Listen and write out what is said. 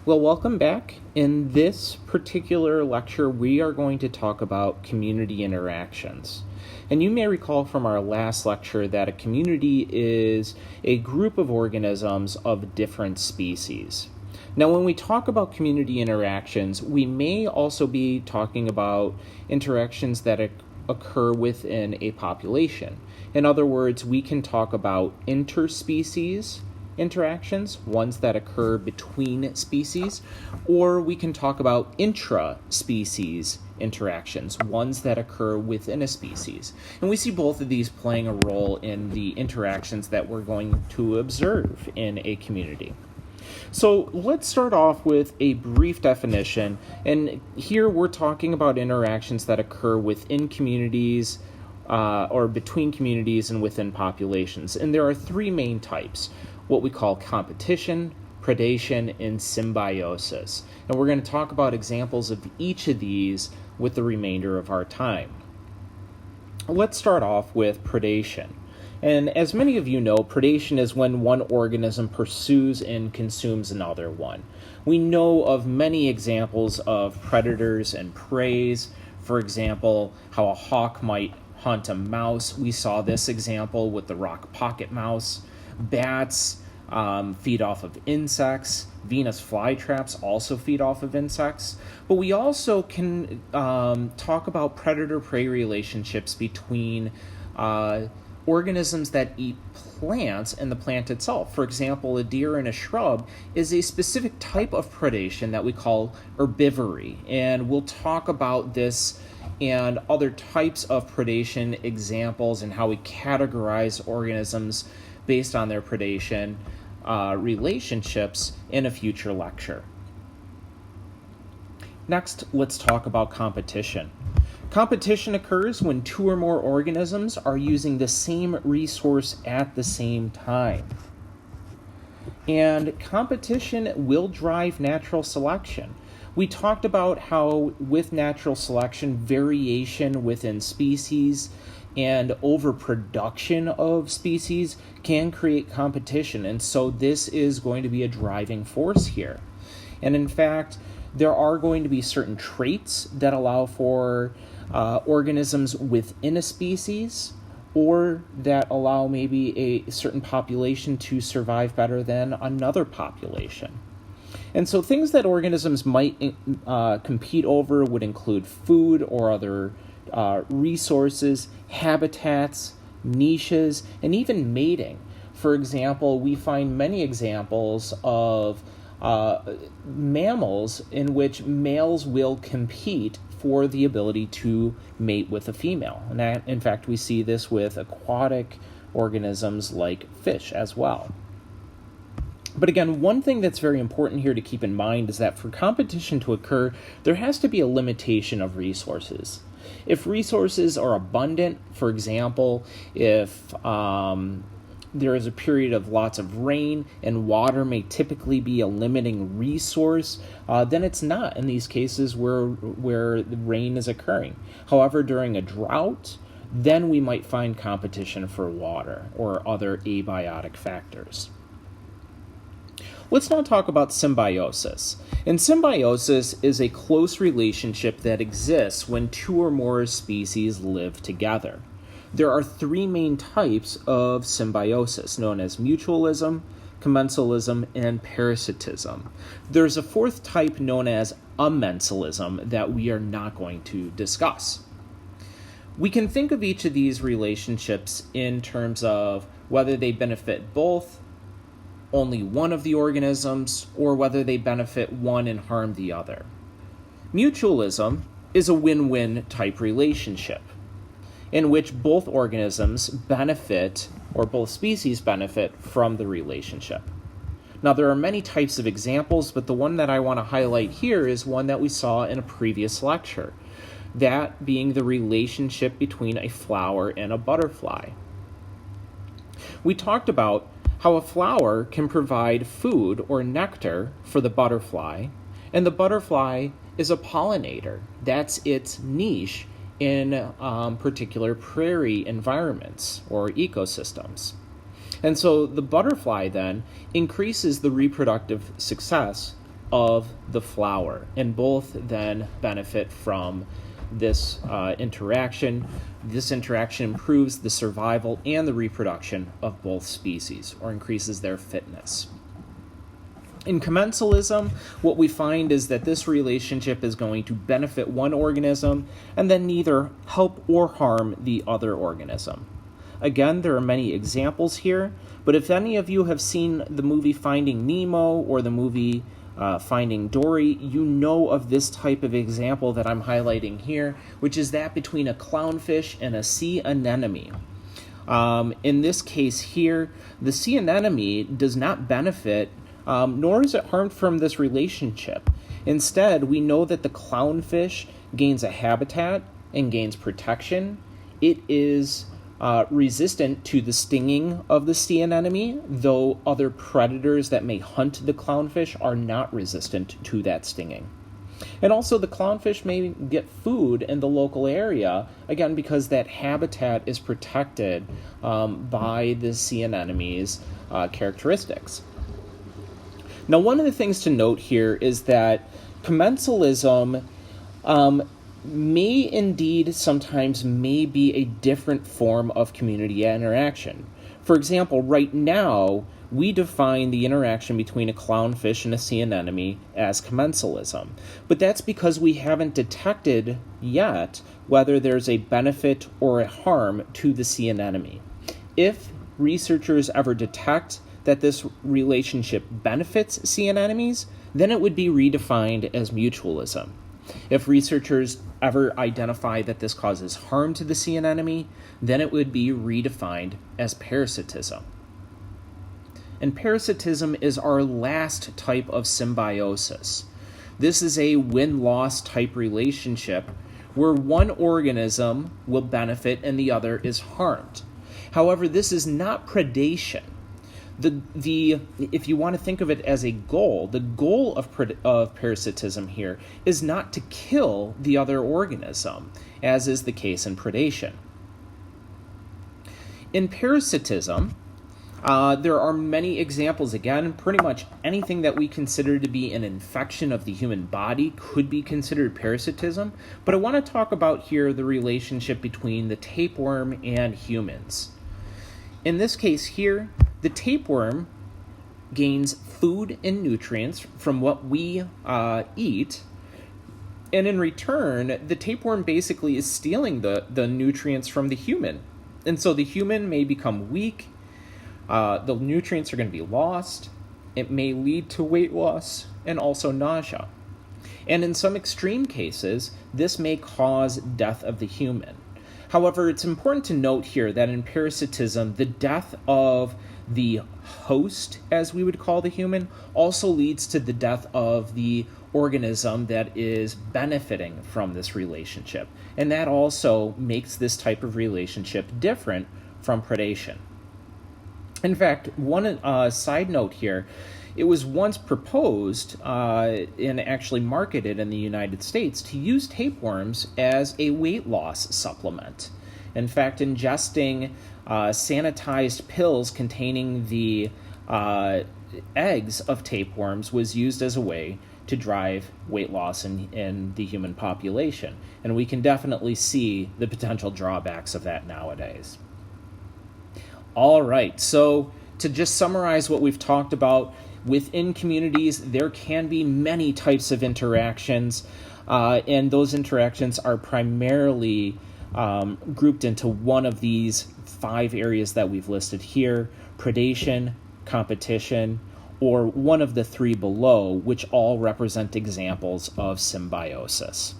Well, welcome back. In this particular lecture, we are going to talk about community interactions. And you may recall from our last lecture that a community is a group of organisms of different species. Now, when we talk about community interactions, we may also be talking about interactions that occur within a population. In other words, we can talk about interspecies interactions, ones that occur between species, or we can talk about intra-species interactions, ones that occur within a species. And we see both of these playing a role in the interactions that we're going to observe in a community. So let's start off with a brief definition, and here we're talking about interactions that occur within communities or between communities and within populations. And there are three main types: what we call competition, predation, and symbiosis. And we're going to talk about examples of each of these with the remainder of our time. Let's start off with predation. And as many of you know, predation is when one organism pursues and consumes another one. We know of many examples of predators and preys. For example, how a hawk might hunt a mouse. We saw this example with the rock pocket mouse. Bats feed off of insects. Venus flytraps also feed off of insects. But we also can talk about predator-prey relationships between organisms that eat plants and the plant itself. For example, a deer in a shrub is a specific type of predation that we call herbivory. And we'll talk about this and other types of predation examples and how we categorize organisms based on their predation relationships in a future lecture. Next, let's talk about competition. Competition occurs when two or more organisms are using the same resource at the same time. And competition will drive natural selection. We talked about how with natural selection, variation within species and overproduction of species can create competition. And so this is going to be a driving force here. And in fact, there are going to be certain traits that allow for organisms within a species, or that allow maybe a certain population to survive better than another population. And so things that organisms might compete over would include food or other resources, habitats, niches, and even mating. For example, we find many examples of mammals in which males will compete for the ability to mate with a female. And that, in fact, we see this with aquatic organisms like fish as well. But again, one thing that's very important here to keep in mind is that for competition to occur, there has to be a limitation of resources. If resources are abundant, for example, if there is a period of lots of rain and water may typically be a limiting resource, then it's not in these cases where the rain is occurring. However, during a drought, then we might find competition for water or other abiotic factors. Let's now talk about symbiosis. And symbiosis is a close relationship that exists when two or more species live together. There are three main types of symbiosis, known as mutualism, commensalism, and parasitism. There's a fourth type known as amensalism that we are not going to discuss. We can think of each of these relationships in terms of whether they benefit both, only one of the organisms, or whether they benefit one and harm the other. Mutualism is a win-win type relationship in which both organisms benefit, or both species benefit, from the relationship. Now, there are many types of examples, but the one that I want to highlight here is one that we saw in a previous lecture, that being the relationship between a flower and a butterfly. We talked about how a flower can provide food or nectar for the butterfly, and the butterfly is a pollinator. That's its niche in particular prairie environments or ecosystems. And so the butterfly then increases the reproductive success of the flower, and both then benefit from this interaction. This interaction improves the survival and the reproduction of both species, or increases their fitness. In commensalism, what we find is that this relationship is going to benefit one organism and then neither help or harm the other organism. Again, there are many examples here, but if any of you have seen the movie Finding Nemo or the movie Finding Dory, you know of this type of example that I'm highlighting here, which is that between a clownfish and a sea anemone. In this case here, the sea anemone does not benefit, nor is it harmed from this relationship. Instead, we know that the clownfish gains a habitat and gains protection. It is resistant to the stinging of the sea anemone, though other predators that may hunt the clownfish are not resistant to that stinging. And also the clownfish may get food in the local area, again, because that habitat is protected by the sea anemone's characteristics. Now, one of the things to note here is that commensalism may indeed sometimes may be a different form of community interaction. For example, right now, we define the interaction between a clownfish and a sea anemone as commensalism. But that's because we haven't detected yet whether there's a benefit or a harm to the sea anemone. If researchers ever detect that this relationship benefits sea anemones, then it would be redefined as mutualism. If researchers ever identify that this causes harm to the sea anemone, then it would be redefined as parasitism. And parasitism is our last type of symbiosis. This is a win-loss type relationship where one organism will benefit and the other is harmed. However, this is not predation. If you want to think of it as a goal, the goal of parasitism here is not to kill the other organism, as is the case in predation. In parasitism, there are many examples. Again, pretty much anything that we consider to be an infection of the human body could be considered parasitism, but I want to talk about here the relationship between the tapeworm and humans. In this case here, the tapeworm gains food and nutrients from what we eat, and in return, the tapeworm basically is stealing the nutrients from the human. And so the human may become weak, the nutrients are going to be lost, it may lead to weight loss, and also nausea. And in some extreme cases, this may cause death of the human. However, it's important to note here that in parasitism, the death of the host, as we would call the human, also leads to the death of the organism that is benefiting from this relationship. And that also makes this type of relationship different from predation. In fact, one side note here, it was once proposed and actually marketed in the United States to use tapeworms as a weight loss supplement. In fact, ingesting sanitized pills containing the eggs of tapeworms was used as a way to drive weight loss in the human population. And we can definitely see the potential drawbacks of that nowadays. All right, so to just summarize what we've talked about, within communities, there can be many types of interactions, and those interactions are primarily grouped into one of these 5 areas that we've listed here: predation, competition, or one of the 3 below, which all represent examples of symbiosis.